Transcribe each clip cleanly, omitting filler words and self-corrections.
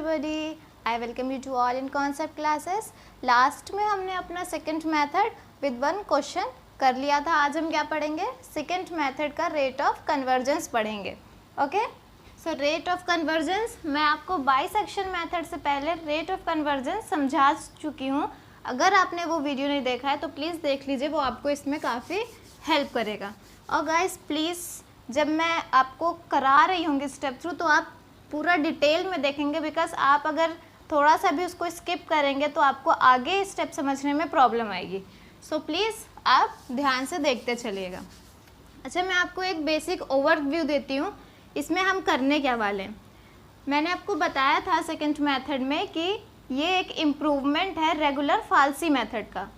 everybody, I welcome you to all in concept classes. Last में हमने अपना second method with one question कर लिया था. आज हम क्या पढ़ेंगे? सेकंड मेथड का रेट ऑफ कन्वर्जेंस पढ़ेंगे. Okay, so rate of convergence मैं आपको बाइसेक्शन मेथड से पहले रेट ऑफ कन्वर्जेंस समझा चुकी हूँ. अगर आपने वो वीडियो नहीं देखा है तो प्लीज़ देख लीजिए, वो आपको इसमें काफ़ी हेल्प करेगा. और गाइस प्लीज़ जब मैं आपको करा रही होंगी स्टेप थ्रू तो आप पूरा डिटेल में देखेंगे, बिकॉज आप अगर थोड़ा सा भी उसको स्किप करेंगे तो आपको आगे स्टेप समझने में प्रॉब्लम आएगी. सो प्लीज़ आप ध्यान से देखते चलिएगा. अच्छा, मैं आपको एक बेसिक ओवरव्यू देती हूँ. इसमें हम करने क्या वाले हैं. मैंने आपको बताया था सेकंड मेथड में कि ये एक इम्प्रूवमेंट है रेगुलर फाल्सी मेथड का.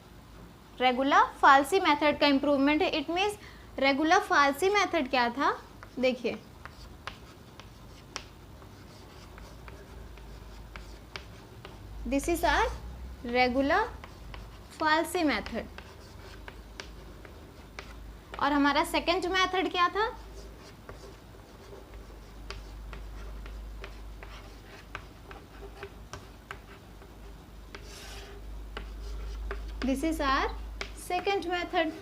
रेगुलर फाल्सी मेथड का इम्प्रूवमेंट है. It means regular falsi method क्या था, देखिए this is our regular falsi method. और हमारा सेकंड मेथड क्या था? This is our second method.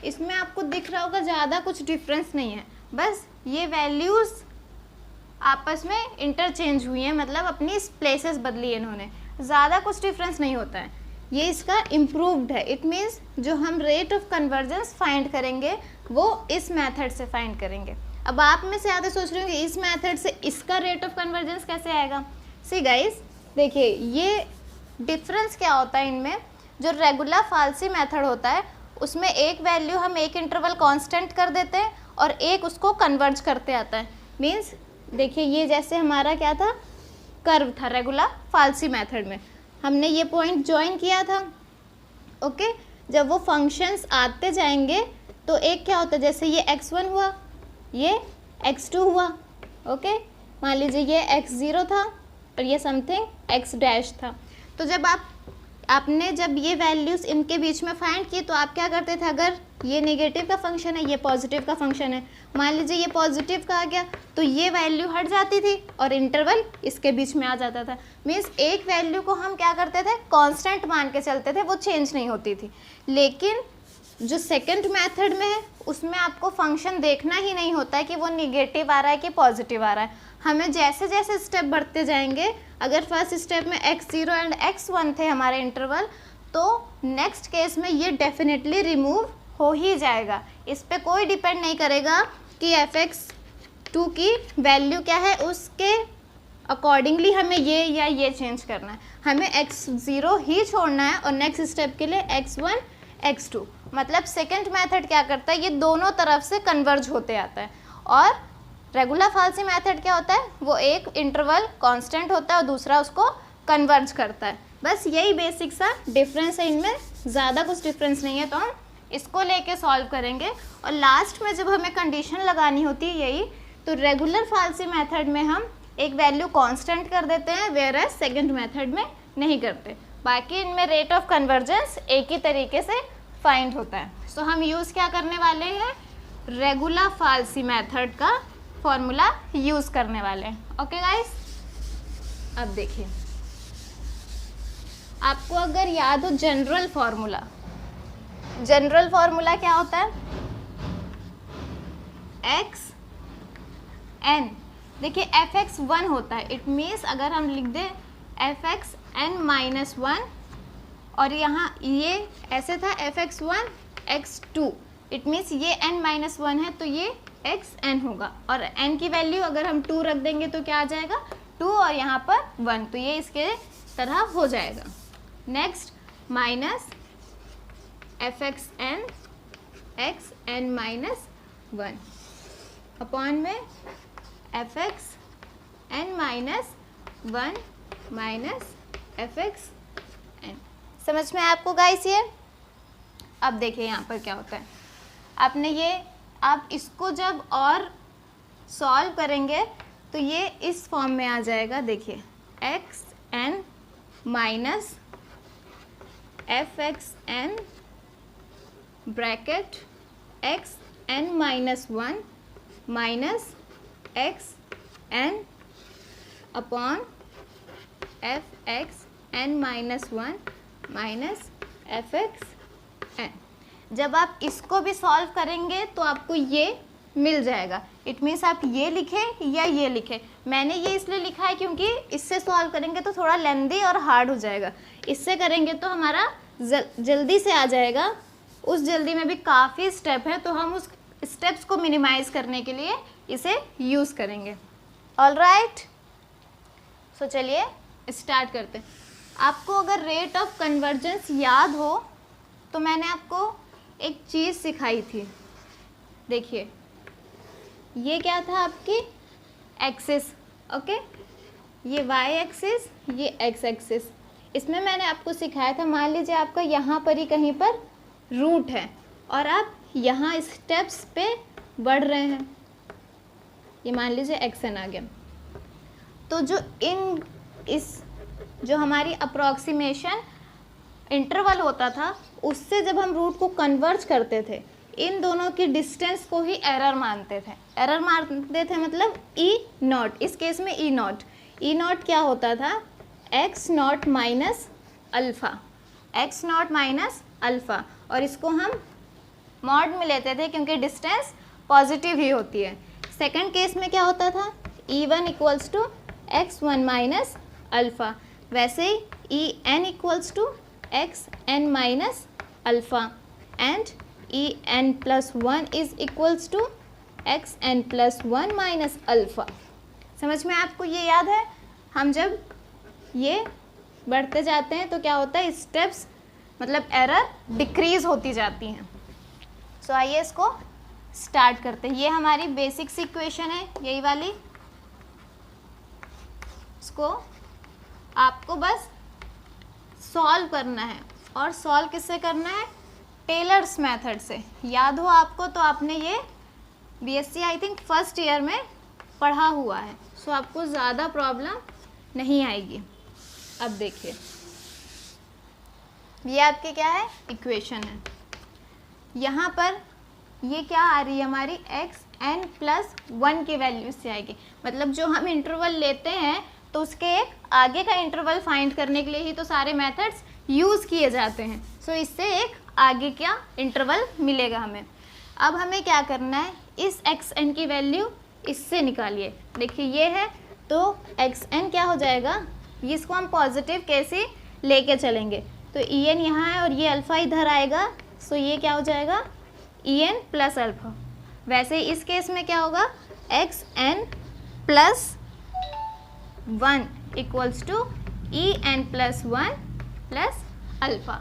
इसमें आपको दिख रहा होगा ज़्यादा कुछ डिफरेंस नहीं है, बस ये वैल्यूज़ आपस में इंटरचेंज हुई हैं, मतलब अपनी प्लेसेस बदली है इन्होंने. ज़्यादा कुछ डिफरेंस नहीं होता है. ये इसका इम्प्रूव्ड है. इट मीन्स जो हम रेट ऑफ कन्वर्जेंस फाइंड करेंगे वो इस मेथड से फाइंड करेंगे. अब आप में से आधे सोच रहे होंगे इस मेथड से इसका रेट ऑफ कन्वर्जेंस कैसे आएगा. सी गाइस, देखिए ये डिफरेंस क्या होता है इनमें. जो रेगुलर फाल्सी मेथड होता है उसमें एक वैल्यू हम एक इंटरवल कांस्टेंट कर देते हैं और एक उसको कन्वर्ज करते आता है. मीन्स देखिए ये जैसे हमारा क्या था, कर्व था रेगुलर फाल्सी मेथड में. हमने ये पॉइंट ज्वाइन किया था. ओके, जब वो फंक्शंस आते जाएंगे तो एक क्या होता है, जैसे ये x1 हुआ, ये x2 हुआ. ओके, मान लीजिए ये x0 था और ये समथिंग x डैश था. तो जब आपने जब ये वैल्यूज़ इनके बीच में फाइंड की तो आप क्या करते थे, अगर ये नेगेटिव का फंक्शन है ये पॉजिटिव का फंक्शन है, मान लीजिए ये पॉजिटिव का आ गया तो ये वैल्यू हट जाती थी और इंटरवल इसके बीच में आ जाता था. मीन्स एक वैल्यू को हम क्या करते थे, कांस्टेंट मान के चलते थे, वो चेंज नहीं होती थी. लेकिन जो सेकंड मेथड में है उसमें आपको फंक्शन देखना ही नहीं होता है कि वो निगेटिव आ रहा है कि पॉजिटिव आ रहा है. हमें जैसे जैसे स्टेप बढ़ते जाएंगे, अगर फर्स्ट स्टेप में x0 एंड x1 थे हमारे इंटरवल, तो नेक्स्ट केस में ये डेफिनेटली रिमूव हो ही जाएगा. इस पे कोई डिपेंड नहीं करेगा कि fx2 की वैल्यू क्या है, उसके अकॉर्डिंगली हमें ये या ये चेंज करना है. हमें x0 ही छोड़ना है और नेक्स्ट स्टेप के लिए x1 x2. मतलब सेकंड मेथड क्या करता है, ये दोनों तरफ से कन्वर्ज होते आता है. और रेगुलर फाल्सी मेथड क्या होता है, वो एक इंटरवल कांस्टेंट होता है और दूसरा उसको कन्वर्ज करता है. बस यही बेसिक सा डिफरेंस है इनमें, ज़्यादा कुछ डिफरेंस नहीं है. तो हम इसको लेके सॉल्व करेंगे और लास्ट में जब हमें कंडीशन लगानी होती है यही, तो रेगुलर फाल्सी मेथड में हम एक वैल्यू कांस्टेंट कर देते हैं, वेयर एज सेकेंड मेथड में नहीं करते. बाकी इनमें रेट ऑफ कन्वर्जेंस एक ही तरीके से फाइंड होता है. सो हम यूज़ क्या करने वाले हैं, रेगुलर फाल्सी मेथड का फॉर्मूला यूज़ करने वाले हैं. ओके गाइस, अब देखिए आपको अगर याद हो जनरल फार्मूला क्या होता है, x n. देखिए fx1 होता है. इट मीन्स अगर हम लिख दें fxn-1 और यहाँ ये ऐसे था fx1 x2, इट मीन्स ये n-1 है तो ये xn होगा. और n की वैल्यू अगर हम 2 रख देंगे तो क्या आ जाएगा, 2 और यहाँ पर 1, तो ये इसके तरह हो जाएगा. Next minus fxn xn-1 upon में fxn-1 माइनस fxn. समझ में आपको गाइस ये. अब देखिए यहाँ पर क्या होता है, आपने ये आप इसको जब और सॉल्व करेंगे तो ये इस फॉर्म में आ जाएगा. देखिए xn minus fxn bracket xn-1 minus xn upon f x N minus one minus f x n. जब आप इसको भी सॉल्व करेंगे तो आपको ये मिल जाएगा। इट मीन्स आप ये लिखें या ये लिखें। मैंने ये इसलिए लिखा है क्योंकि इससे सॉल्व करेंगे तो थोड़ा लेंदी और हार्ड हो जाएगा, इससे करेंगे तो हमारा जल्दी से आ जाएगा। उस जल्दी में भी काफ़ी स्टेप है, तो हम उस स्टेप्स को मिनिमाइज करने के लिए इसे यूज़ करेंगे। ऑलराइट, सो चलिए स्टार्ट करते हैं। आपको अगर रेट ऑफ कन्वर्जेंस याद हो तो मैंने आपको एक चीज़ सिखाई थी। देखिए ये क्या था आपकी एक्सिस, ओके, ये वाई एक्सिस, ये एक्स एक्सिस। इसमें मैंने आपको सिखाया था, मान लीजिए आपका यहाँ पर ही कहीं पर रूट है और आप यहाँ स्टेप्स पे बढ़ रहे हैं, ये मान लीजिए एक्स एन आ गया, तो जो हमारी अप्रॉक्सीमेशन इंटरवल होता था उससे जब हम रूट को कन्वर्ज करते थे, इन दोनों की डिस्टेंस को ही एरर मानते थे। एरर मानते थे मतलब ई नॉट, इस केस में ई नॉट। ई नॉट क्या होता था? X not minus alpha, x not minus alpha, और इसको हम मॉड में लेते थे क्योंकि डिस्टेंस पॉजिटिव ही होती है। सेकंड केस में क्या होता था? E one equals to X one minus alpha, वैसे ही E N equals to X N minus alpha and E N plus one is equals to X N plus one minus alpha. समझ में आपको ये याद है? हम जब ये बढ़ते जाते हैं तो क्या होता है, स्टेप्स मतलब एरर डिक्रीज होती जाती हैं। सो आइए इसको स्टार्ट करते हैं। ये हमारी बेसिक इक्वेशन है, यही वाली। इसको आपको बस सॉल्व करना है, और सॉल्व किससे करना है? टेलर्स मेथड से। याद हो आपको तो आपने ये BSc I think first year में पढ़ा हुआ है, सो आपको ज़्यादा प्रॉब्लम नहीं आएगी। अब देखिए ये आपके क्या है, इक्वेशन है। यहाँ पर ये क्या आ रही है हमारी, एक्स एन प्लस वन की वैल्यू से आएगी। मतलब जो हम इंटरवल लेते हैं तो उसके एक आगे का इंटरवल फाइंड करने के लिए ही तो सारे मेथड्स यूज़ किए जाते हैं। सो इससे एक आगे का इंटरवल मिलेगा हमें। अब हमें क्या करना है, इस एक्स एन की वैल्यू इससे निकालिए। देखिए ये है, तो एक्स एन क्या हो जाएगा, इसको हम पॉजिटिव कैसे लेके चलेंगे, तो ई एन यहाँ है और ये अल्फ़ा इधर आएगा, सो ये क्या हो जाएगा, ई एन प्लस अल्फ़ा। वैसे इस केस में क्या होगा, x N plus one equals to e N plus one plus alpha.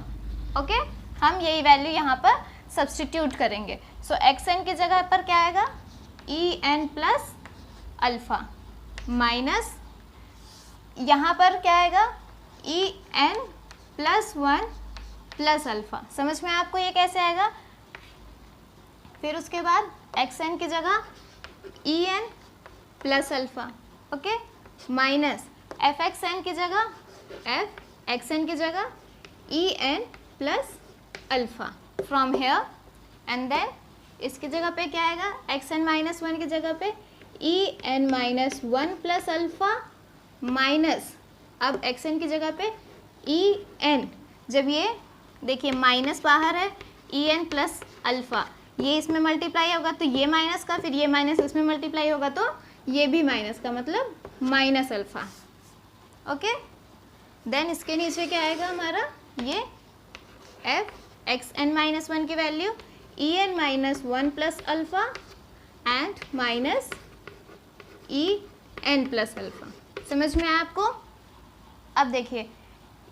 Okay, हम यही वैल्यू यहाँ पर सब्सटीट्यूट करेंगे। सो एक्स एन की जगह पर क्या आएगा, e N plus alpha minus यहाँ पर क्या आएगा, e N plus one plus alpha. समझ में आपको ये कैसे आएगा? फिर उसके बाद एक्स एन की जगह e N plus alpha, okay, minus f x n की जगह एफ एक्स एन की जगह e N plus alpha from here, and then इसकी जगह पे क्या आएगा, एक्स एन माइनस वन की जगह पे e N minus one plus alpha minus, अब एक्स एन की जगह पे ई एन, जब ये देखिए माइनस बाहर है, ई एन प्लस अल्फ़ा, ये इसमें मल्टीप्लाई होगा तो ये माइनस का, फिर ये माइनस इसमें मल्टीप्लाई होगा तो ये भी माइनस का, मतलब माइनस अल्फ़ा। ओके, देन इसके नीचे क्या आएगा हमारा, ये F x N minus one की value E N minus one plus alpha and minus E N plus alpha. समझ में आया आपको? अब देखिए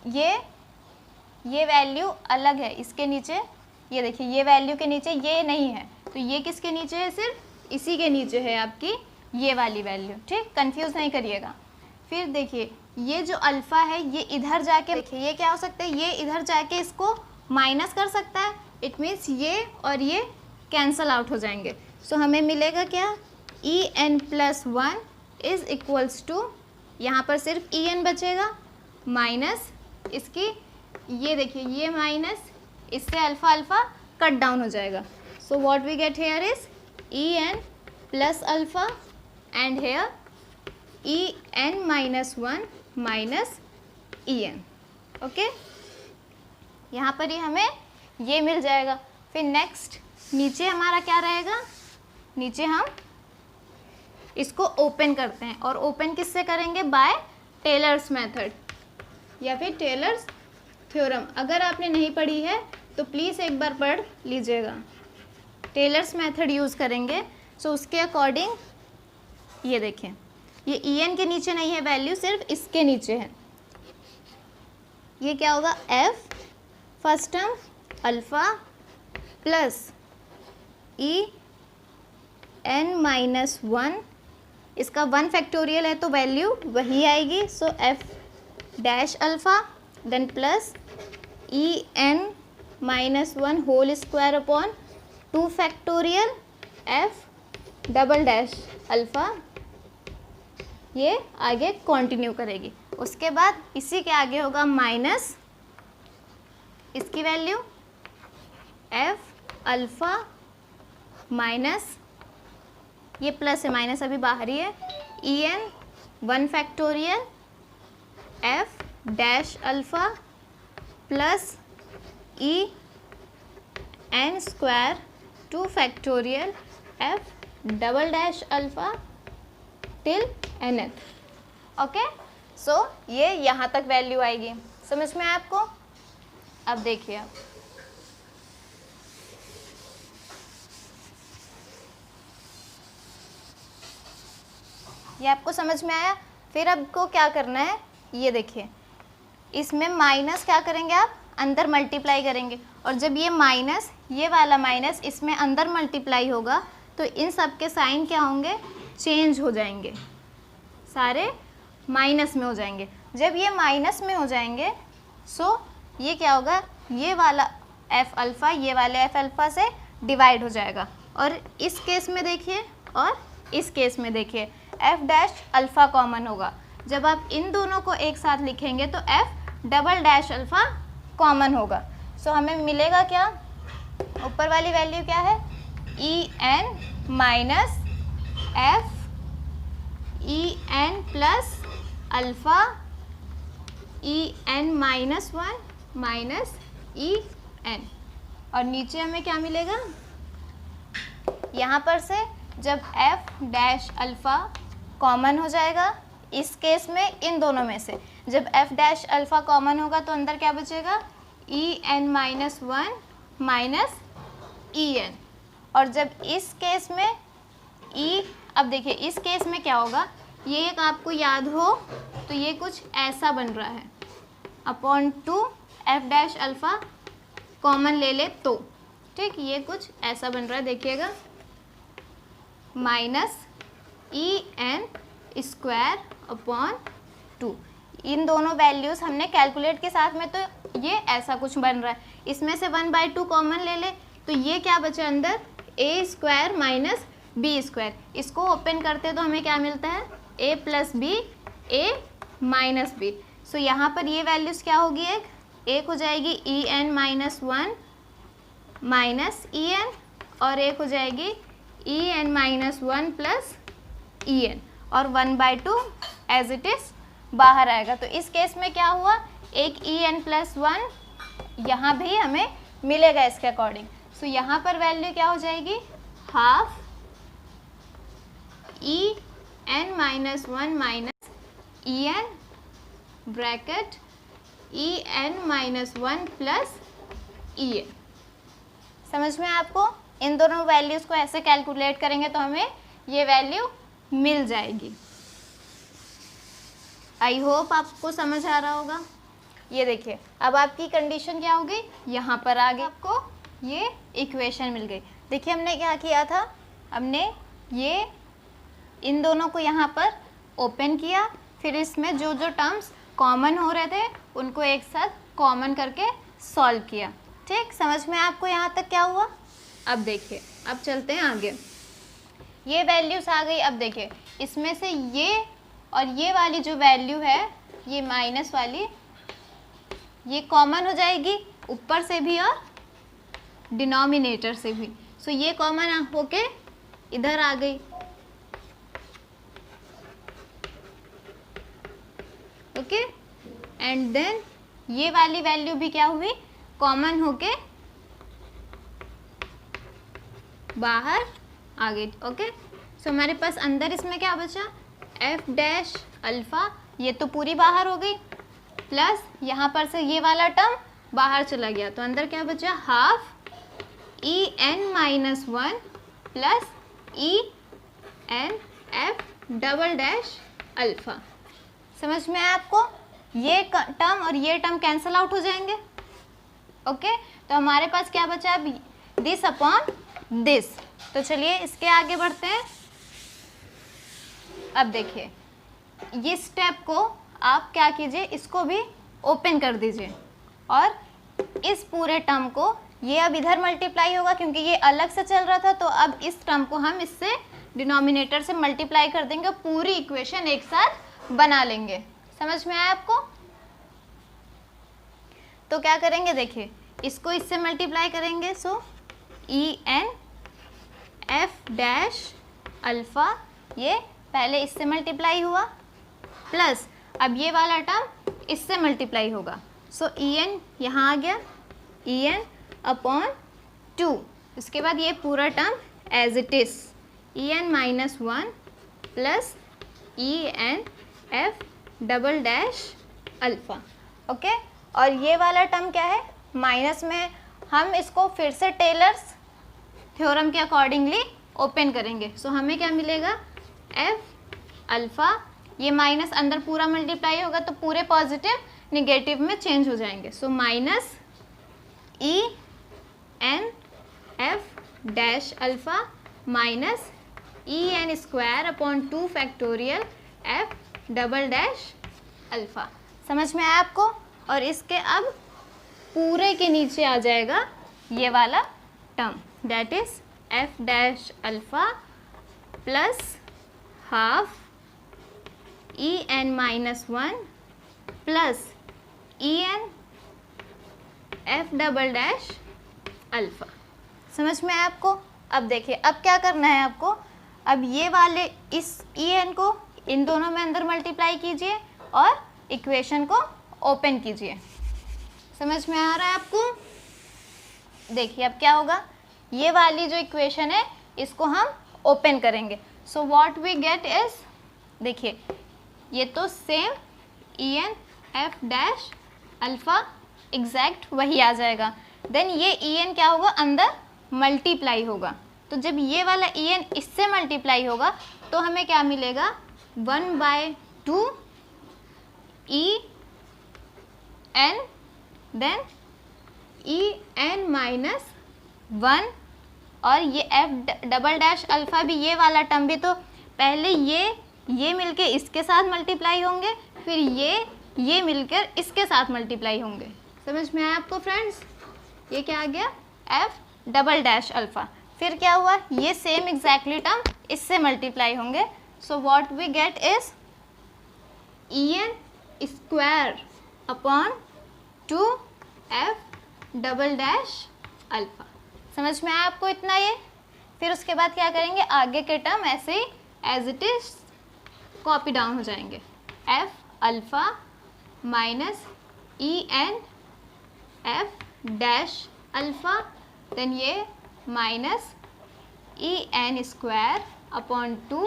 ये वैल्यू अलग है, इसके नीचे ये देखिए, ये वैल्यू के नीचे ये नहीं है, तो ये किसके नीचे है, सिर्फ इसी के नीचे है आपकी ये वाली वैल्यू। ठीक, कंफ्यूज नहीं करिएगा। फिर देखिए ये जो अल्फ़ा है ये इधर जाके, देखिए ये क्या हो सकता है, ये इधर जाके इसको माइनस कर सकता है, इट मीन्स ये और ये कैंसल आउट हो जाएंगे। सो हमें मिलेगा क्या, e N plus one is equals to, यहाँ पर सिर्फ ई एन बचेगा माइनस इसकी, ये देखिए ये माइनस, इससे अल्फ़ा अल्फ़ा कट डाउन हो जाएगा। So what we get here is e N plus alpha and here e N minus one minus En। Okay, यहाँ पर ही हमें ये मिल जाएगा। फिर नेक्स्ट नीचे हमारा क्या रहेगा, नीचे हम इसको ओपन करते हैं, और ओपन किससे करेंगे, बाय टेलर्स मेथड या फिर टेलर्स थ्योरम। अगर आपने नहीं पढ़ी है तो प्लीज़ एक बार पढ़ लीजिएगा। टेलर्स मेथड यूज़ करेंगे, सो उसके अकॉर्डिंग ये देखें, ये En के नीचे नहीं है वैल्यू, सिर्फ इसके नीचे है। ये क्या होगा, f first term alpha plus En-1, इसका 1 फैक्टोरियल है तो वैल्यू वही आएगी, so f dash alpha then plus En-1 whole square upon 2 factorial f double dash alpha, ये आगे कंटिन्यू करेगी। उसके बाद इसी के आगे होगा माइनस इसकी वैल्यू f अल्फ़ा माइनस, ये प्लस है माइनस अभी बाहर ही है, En 1 factorial f dash alpha plus En square 2 factorial f double dash alpha till nth। Okay, so ये यहाँ तक वैल्यू आएगी। समझ में आया आपको? अब देखिए आप ये आपको समझ में आया। फिर आपको क्या करना है, ये देखिए, इसमें माइनस क्या करेंगे आप, अंदर मल्टीप्लाई करेंगे, और जब ये माइनस, ये वाला माइनस इसमें अंदर मल्टीप्लाई होगा तो इन सब के साइन क्या होंगे, चेंज हो जाएंगे, सारे माइनस में हो जाएंगे। जब ये माइनस में हो जाएंगे सो ये क्या होगा, ये वाला f अल्फ़ा ये वाले f अल्फ़ा से डिवाइड हो जाएगा, और इस केस में देखिए और इस केस में देखिए f डैश अल्फ़ा कॉमन होगा। जब आप इन दोनों को एक साथ लिखेंगे तो f double dash alpha common होगा। सो हमें मिलेगा क्या, ऊपर वाली वैल्यू क्या है, En minus f En plus alpha En minus 1 minus En, और नीचे हमें क्या मिलेगा, यहाँ पर से जब f डैश अल्फ़ा कॉमन हो जाएगा, इस केस में इन दोनों में से जब f डैश अल्फ़ा कॉमन होगा तो अंदर क्या बचेगा, En माइनस 1 माइनस En, और जब इस केस में अब देखिए इस केस में क्या होगा, ये एक आपको याद हो तो ये कुछ ऐसा बन रहा है, upon 2 f dash alpha common ले ले तो, ठीक, ये कुछ ऐसा बन रहा है, देखिएगा, माइनस En स्क्वायर अपॉन 2। इन दोनों वैल्यूज़ हमने कैलकुलेट के साथ में, तो ये ऐसा कुछ बन रहा है। इसमें से 1/2 कॉमन ले ले तो ये क्या बचा अंदर, a square minus b square. इसको ओपन करते तो हमें क्या मिलता है, a plus B a minus B. So यहाँ पर ये वैल्यूज़ क्या होगी, एक हो जाएगी En माइनस 1 माइनस En, और एक हो जाएगी En माइनस 1 प्लस En, और 1/2 एज इट इज़ बाहर आएगा। तो इस केस में क्या हुआ, एक En प्लस 1 यहाँ भी हमें मिलेगा इसके अकॉर्डिंग। सो यहाँ पर वैल्यू क्या हो जाएगी, half En minus 1 minus En bracket En minus 1 plus En। समझ में आपको? इन दोनों वैल्यूज़ को ऐसे कैलकुलेट करेंगे तो हमें ये वैल्यू मिल जाएगी। आई होप आपको समझ आ रहा होगा। ये देखिए अब आपकी कंडीशन क्या हो गई, यहाँ पर आ गई, आपको ये इक्वेशन मिल गई। देखिए हमने क्या किया था, हमने ये इन दोनों को यहाँ पर ओपन किया, फिर इसमें जो जो टर्म्स कॉमन हो रहे थे उनको एक साथ कॉमन करके सॉल्व किया। ठीक, समझ में आपको यहाँ तक क्या हुआ? अब देखिए, अब चलते हैं आगे। ये वैल्यूज़ आ गई। अब देखिए इसमें से ये और ये वाली जो वैल्यू है, ये माइनस वाली, ये कॉमन हो जाएगी ऊपर से भी और डिनोमिनेटर से भी। सो ये कॉमन होके इधर आ गई। ओके, एंड देन ये वाली वैल्यू भी क्या हुई, कॉमन होके बाहर आ गई। ओके, सो हमारे पास अंदर इसमें क्या बचा, एफ डैश अल्फ़ा, ये तो पूरी बाहर हो गई, प्लस यहाँ पर से ये वाला टर्म बाहर चला गया, तो अंदर क्या बचा, half E N minus one plus E N F double dash alpha. समझ में आया आपको, ये टर्म और ये टर्म कैंसल आउट हो जाएंगे। ओके, तो हमारे पास क्या बचा अब, दिस अपॉन दिस। तो चलिए इसके आगे बढ़ते हैं। अब देखिए ये स्टेप को आप क्या कीजिए, इसको भी ओपन कर दीजिए और इस पूरे टर्म को, ये अब इधर मल्टीप्लाई होगा क्योंकि ये अलग से चल रहा था, तो अब इस टर्म को हम इससे डिनोमिनेटर से मल्टीप्लाई कर देंगे, पूरी इक्वेशन एक साथ बना लेंगे। समझ में आया आपको? तो क्या करेंगे, देखिए इसको इससे मल्टीप्लाई करेंगे, so E N F dash alpha, ये पहले इससे मल्टीप्लाई हुआ, प्लस अब ये वाला टर्म इससे मल्टीप्लाई होगा, सो ई एन यहाँ आ गया, ई एन अपॉन 2, इसके बाद ये पूरा term as it is, e N minus one plus E N F double dash alpha. Okay, और ये वाला टर्म क्या है, माइनस में, हम इसको फिर से टेलर्स थ्योरम के अकॉर्डिंगली ओपन करेंगे, सो हमें क्या मिलेगा, एफ अल्फ़ा, ये माइनस अंदर पूरा मल्टीप्लाई होगा तो पूरे पॉजिटिव निगेटिव में चेंज हो जाएंगे, so minus E N F dash alpha minus E N square upon 2 factorial f double dash alpha. समझ में आया आपको? और इसके अब पूरे के नीचे आ जाएगा ये वाला term, that is f dash alpha plus half E N minus one plus E N F double dash alpha. समझ में आया आपको? अब देखिए अब क्या करना है आपको, अब ये वाले इस ई एन को इन दोनों में अंदर मल्टीप्लाई कीजिए और इक्वेशन को ओपन कीजिए। समझ में आ रहा है आपको? देखिए अब क्या होगा, ये वाली जो इक्वेशन है इसको हम ओपन करेंगे, so what we get is, देखिए ये तो same e N F dash alpha exact वही आ जाएगा, देन ये ई एन क्या होगा, अंदर मल्टीप्लाई होगा, तो जब ये वाला ई एन इससे मल्टीप्लाई होगा तो हमें क्या मिलेगा, 1/2 e n then E N minus one, और ये एफ डबल डैश अल्फ़ा भी, ये वाला टर्म भी, तो पहले ये मिलके इसके साथ मल्टीप्लाई होंगे, फिर ये मिलकर इसके साथ मल्टीप्लाई होंगे। समझ में आया आपको फ्रेंड्स? ये क्या आ गया, एफ डबल डैश अल्फ़ा, फिर क्या हुआ, ये सेम एग्जैक्टली टर्म इससे मल्टीप्लाई होंगे, so what we get is E N square upon 2 F double dash alpha. समझ में आया आपको इतना? ये फिर उसके बाद क्या करेंगे, आगे के टर्म ऐसे ही as it is copy down हो जाएंगे, F alpha minus E N F dash alpha, then ये minus E N square upon 2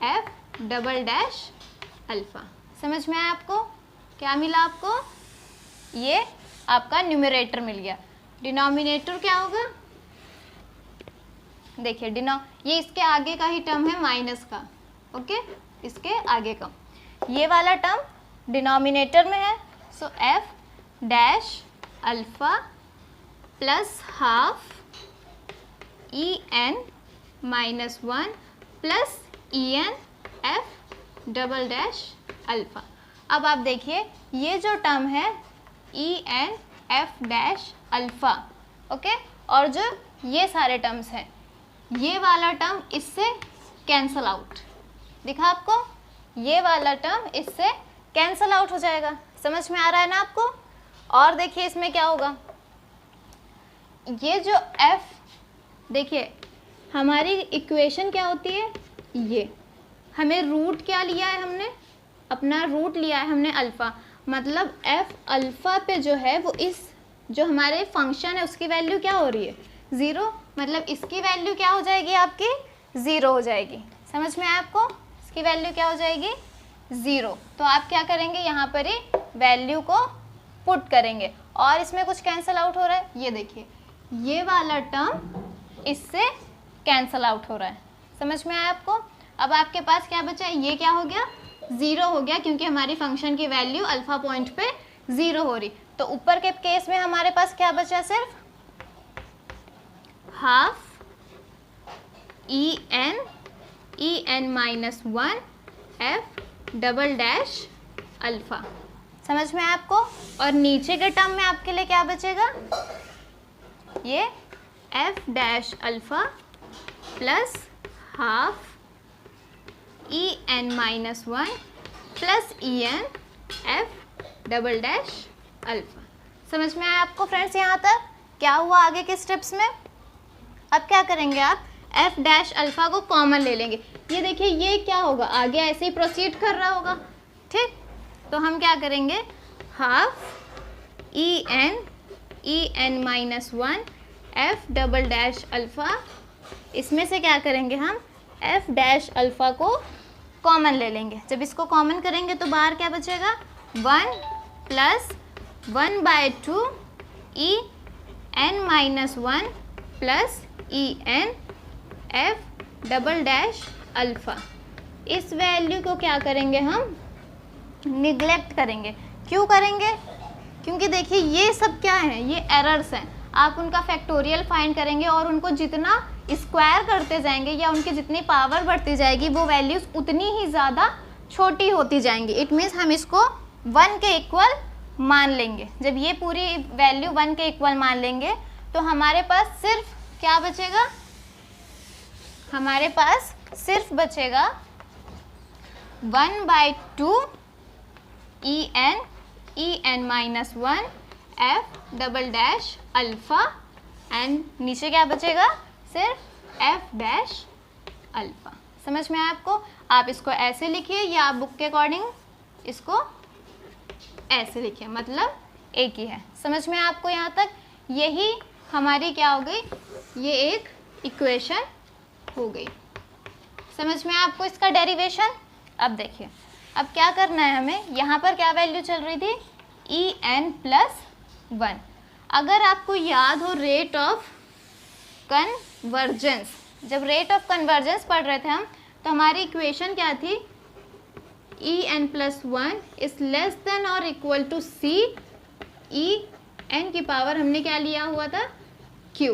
F double dash alpha. समझ में आया आपको? क्या मिला आपको? ये आपका न्यूमरेटर मिल गया, डिनोमिनेटर क्या होगा, देखिए ये इसके आगे का ही टर्म है माइनस का, ओके, इसके आगे का ये वाला टर्म डिनोमिनेटर में है, so F dash alpha plus half E N minus one plus E N F double dash alpha. अब आप देखिए ये जो टर्म है E N F dash alpha, okay, और जो ये सारे टर्म्स हैं, ये वाला टर्म इससे कैंसल आउट, दिखा आपको, ये वाला टर्म इससे कैंसल आउट हो जाएगा। समझ में आ रहा है ना आपको? और देखिए इसमें क्या होगा, ये जो f, देखिए हमारी इक्वेशन क्या होती है, ये हमें रूट क्या लिया है, हमने अपना रूट लिया है हमने अल्फ़ा, मतलब एफ अल्फ़ा पे जो है वो इस जो हमारे फंक्शन है उसकी वैल्यू क्या हो रही है, 0, मतलब इसकी वैल्यू क्या हो जाएगी आपकी 0 हो जाएगी। समझ में आया आपको, इसकी वैल्यू क्या हो जाएगी 0। तो आप क्या करेंगे, यहाँ पर ही वैल्यू को पुट करेंगे और इसमें कुछ कैंसिल आउट हो रहा है, ये देखिए ये वाला टर्म इससे कैंसिल आउट हो रहा है। समझ में आया आपको। अब आपके पास क्या बचा है, ये क्या हो गया 0 हो गया, क्योंकि हमारी फंक्शन की वैल्यू अल्फा पॉइंट पे 0 हो रही। तो ऊपर के केस में हमारे पास क्या बचा, सिर्फ half E N minus 1 f double dash alpha. समझ में आया आपको। और नीचे के टर्म में आपके लिए क्या बचेगा, ये f dash alpha plus half E N minus 1 plus E N F double dash alpha. समझ में आया आपको फ्रेंड्स। यहाँ तक क्या हुआ, आगे के स्टेप्स में अब क्या करेंगे आप, एफ डैश अल्फा को कॉमन ले लेंगे। ये देखिए ये क्या होगा, आगे ऐसे ही प्रोसीड कर रहा होगा, ठीक। तो हम क्या करेंगे, half E N minus 1 f double dash alpha, इसमें से क्या करेंगे हम एफ डैश अल्फा को कॉमन ले लेंगे। जब इसको कॉमन करेंगे तो बाहर क्या बचेगा, 1 plus 1/2 e N minus 1 plus E N F double dash alpha. इस वैल्यू को क्या करेंगे हम, निगलेक्ट करेंगे। क्यों करेंगे, क्योंकि देखिए ये सब क्या है, ये एरर्स हैं। आप उनका फैक्टोरियल फाइंड करेंगे और उनको जितना स्क्वायर करते जाएंगे या उनकी जितनी पावर बढ़ती जाएगी वो वैल्यूज़ उतनी ही ज़्यादा छोटी होती जाएंगी। इट मीन्स हम इसको 1 के इक्वल मान लेंगे। जब ये पूरी वैल्यू 1 के इक्वल मान लेंगे तो हमारे पास सिर्फ क्या बचेगा, हमारे पास सिर्फ बचेगा 1/2 e N minus 1 f double dash alpha and नीचे क्या बचेगा, सिर्फ एफ डैश अल्फा। समझ में आया आपको। आप इसको ऐसे लिखिए या आप बुक के अकॉर्डिंग इसको ऐसे लिखिए, मतलब एक ही है। समझ में आपको यहाँ तक। यही हमारी क्या हो गई, ये एक इक्वेशन हो गई। समझ में आपको इसका डेरिवेशन। अब देखिए अब क्या करना है हमें, यहाँ पर क्या वैल्यू चल रही थी, ई एन प्लस 1। अगर आपको याद हो रेट ऑफ कन्वर्जेंस, जब रेट ऑफ कन्वर्जेंस पढ़ रहे थे हम, तो हमारी इक्वेशन क्या थी, E N plus 1 is less than और equal to C E N की पावर हमने क्या लिया हुआ था, क्यू।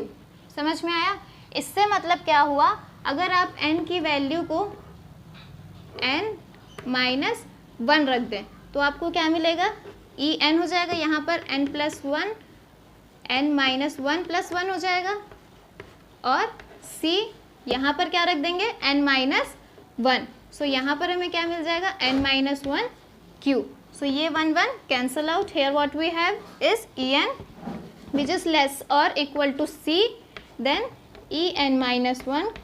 समझ में आया। इससे मतलब क्या हुआ, अगर आप n की वैल्यू को n माइनस 1 रख दें तो आपको क्या मिलेगा, ई एन हो जाएगा, यहाँ पर n plus 1 n minus 1 plus 1 हो जाएगा, और c यहाँ पर क्या रख देंगे, n माइनस 1। सो यहाँ पर हमें क्या मिल जाएगा, n माइनस 1 q। सो ये 1 1 cancel out. Here what we have is E N which is less और equal to c then E N minus 1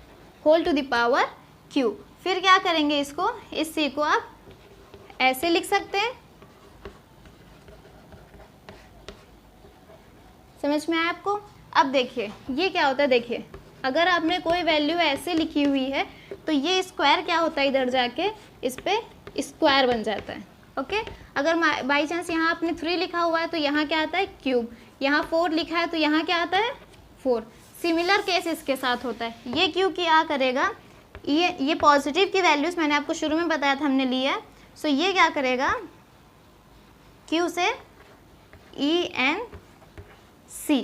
whole to the power q। फिर क्या करेंगे, इसको, इस c को आप ऐसे लिख सकते हैं। समझ में आया आपको। अब देखिए ये क्या होता है, देखिए अगर आपने कोई वैल्यू ऐसे लिखी हुई है तो ये स्क्वायर क्या होता है, इधर जाके इस पे स्क्वायर बन जाता है। ओके, अगर बाई चांस यहाँ आपने 3 लिखा हुआ है तो यहाँ क्या आता है, क्यूब। यहाँ 4 लिखा है तो यहाँ क्या आता है, 4। सिमिलर केस इसके साथ होता है। ये क्यू क्या करेगा, ये पॉजिटिव की वैल्यूज़ मैंने आपको शुरू में बताया था हमने लिया। सो ये क्या करेगा, क्यू से ई एन सी।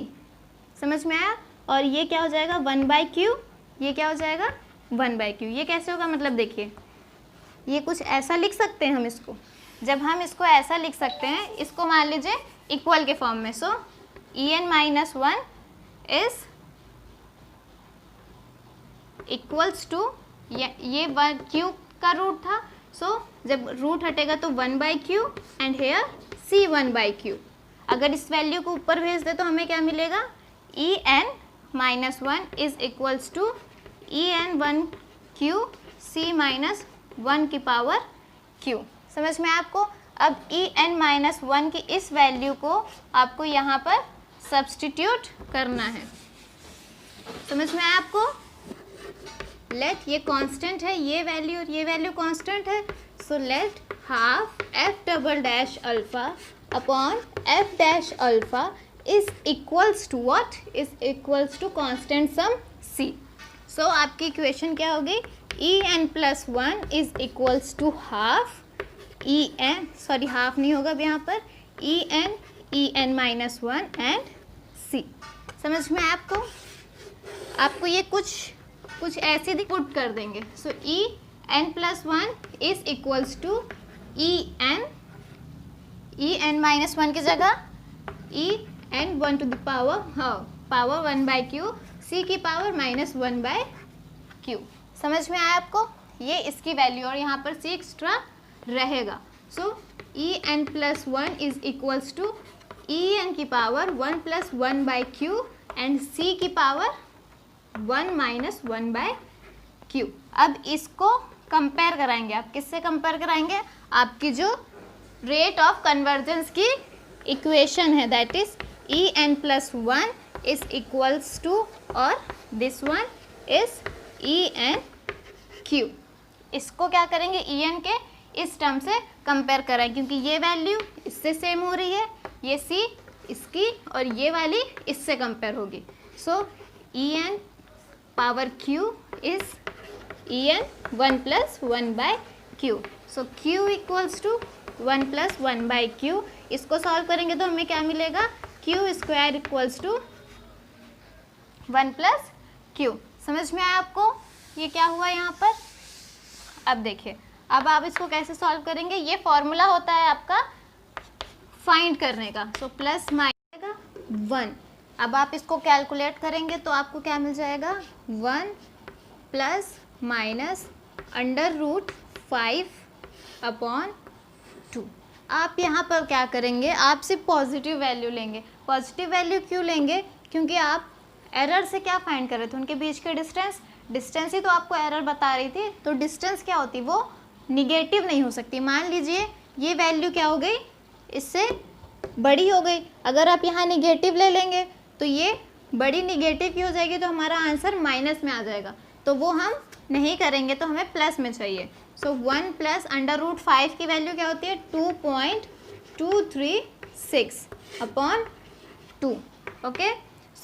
समझ में आया। और ये क्या हो जाएगा, 1/q। ये क्या हो जाएगा, 1/q। ये कैसे होगा, मतलब देखिए ये कुछ ऐसा लिख सकते हैं हम इसको। जब हम इसको ऐसा लिख सकते हैं, इसको मान लीजिए इक्वल के फॉर्म में। So E N minus 1 is equals to, ये q का रूट था। सो जब रूट हटेगा तो 1/q and hair c 1/q। अगर इस वैल्यू को ऊपर भेज दे तो हमें क्या मिलेगा, e N minus 1 is equals to e n 1q c minus 1 की पावर q। समझ में आपको। अब en-1 की इस वैल्यू को आपको यहाँ पर सब्स्टिट्यूट करना है। समझ में आया आपको? लेट ये कांस्टेंट है, ये वैल्यू और ये वैल्यू कांस्टेंट है, so let half f double dash alpha upon f dash alpha is equals to what? Is equals to constant some c। So आपकी इक्वेशन क्या होगी? en+1 is equals to half half नहीं होगा अब यहाँ पर, en-1 and c। समझ में आपको? आपको ये कुछ ऐसे पुट कर देंगे। सो en+1 is equals to en-1 की जगह en1 to the power 1/q, c की पावर -1/q। समझ में आया आपको? ये इसकी वैल्यू और यहाँ पर c एक्स्ट्रा रहेगा। So en+1 is equals to en की पावर 1 + 1/q एंड c की पावर 1 - 1/q। अब इसको कंपेयर कराएंगे। आप किससे कंपेयर कराएंगे? आपकी जो रेट ऑफ कन्वर्जेंस की इक्वेशन है, that is en+1 is equals to, और दिस वन इज en(q). इसको क्या करेंगे? en के इस टर्म से कंपेयर कराएं, क्योंकि ये वैल्यू इससे सेम हो रही है, ये c इसकी और ये वाली इससे कंपेयर होगी। So en(q) is en1 + 1/q। So q equals to 1 + 1/q। इसको सॉल्व करेंगे तो हमें क्या मिलेगा? q² equals to 1 + q। समझ में आया आपको? ये क्या हुआ यहाँ पर? अब देखिए, अब आप इसको कैसे सॉल्व करेंगे? ये फॉर्मूला होता है आपका फाइंड करने का। So plus minus 1। अब आप इसको कैलकुलेट करेंगे तो आपको क्या मिल जाएगा? 1 + -√5/2। आप यहाँ पर क्या करेंगे? आप सिर्फ पॉजिटिव वैल्यू लेंगे। पॉजिटिव वैल्यू क्यों लेंगे? क्योंकि आप एरर से क्या फाइंड कर रहे थे? उनके बीच के डिस्टेंस ही तो आपको एरर बता रही थी। तो डिस्टेंस क्या होती? वो निगेटिव नहीं हो सकती। मान लीजिए ये वैल्यू क्या हो गई? इससे बड़ी हो गई। अगर आप यहाँ निगेटिव ले लेंगे तो ये बड़ी निगेटिव की हो जाएगी, तो हमारा आंसर माइनस में आ जाएगा। तो वो हम नहीं करेंगे, तो हमें प्लस में चाहिए। सो 1 + √5 की वैल्यू क्या होती है? 2.236/2। ओके,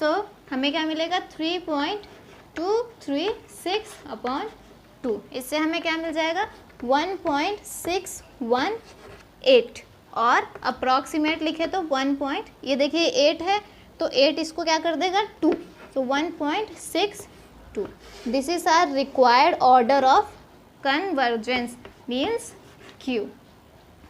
सो हमें क्या मिलेगा? 3.236/2। इससे हमें क्या मिल जाएगा? 1.618। और अप्रॉक्सीमेट लिखे तो 1. ये देखिए 8 है, तो 8 इसको क्या कर देगा? 2। तो 1.62। This is our required order of convergence, means Q।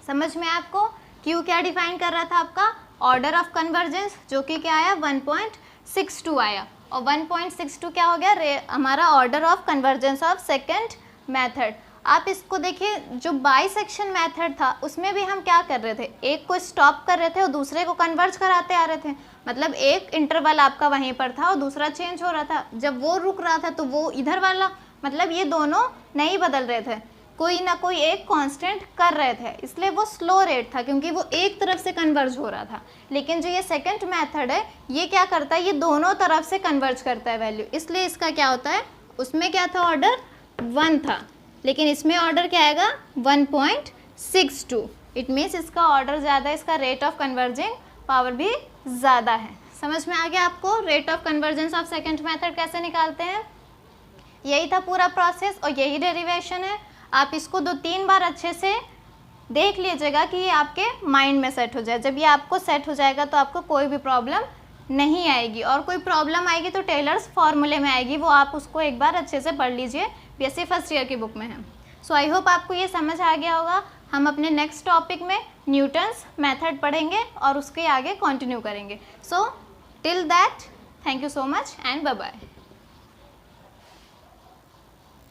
समझ में आपको? Q क्या डिफाइन कर रहा था? आपका ऑर्डर ऑफ कन्वर्जेंस, जो कि क्या आया? 1.62 आया। और 1.62 क्या हो गया? हमारा order of convergence of second method. आप इसको देखिए, जो बाइसेक्शन मेथड था उसमें भी हम क्या कर रहे थे? एक को स्टॉप कर रहे थे और दूसरे को कन्वर्ज कराते आ रहे थे। मतलब एक इंटरवल आपका वहीं पर था और दूसरा चेंज हो रहा था। जब वो रुक रहा था तो वो इधर वाला, मतलब ये दोनों नहीं बदल रहे थे, कोई ना कोई एक कांस्टेंट कर रहे थे, इसलिए वो स्लो रेट था, क्योंकि वो एक तरफ से कन्वर्ज हो रहा था। लेकिन जो ये सेकंड मेथड है, ये क्या करता है? ये दोनों तरफ से कन्वर्ज करता है वैल्यू, इसलिए इसका क्या होता है? उसमें क्या था? ऑर्डर 1 था, लेकिन इसमें ऑर्डर क्या आएगा? 1.62। इट मीन्स इसका ऑर्डर ज़्यादा है, इसका रेट ऑफ कन्वर्जिंग पावर भी ज़्यादा है। समझ में आ गया आपको? Rate of convergence of second method कैसे निकालते हैं? यही था पूरा प्रोसेस और यही डेरिवेशन है। आप इसको 2-3 बार अच्छे से देख लीजिएगा कि ये आपके माइंड में सेट हो जाए। जब ये आपको सेट हो जाएगा तो आपको कोई भी प्रॉब्लम नहीं आएगी, और कोई प्रॉब्लम आएगी तो टेलर्स फॉर्मूले में आएगी, वो आप उसको एक बार अच्छे से पढ़ लीजिए, बीएससी फर्स्ट ईयर की बुक में है। सो आई होप आपको ये समझ आ गया होगा। हम अपने नेक्स्ट टॉपिक में न्यूटन्स मेथड पढ़ेंगे और उसके आगे कंटिन्यू करेंगे। So till that, thank you so much and bye bye.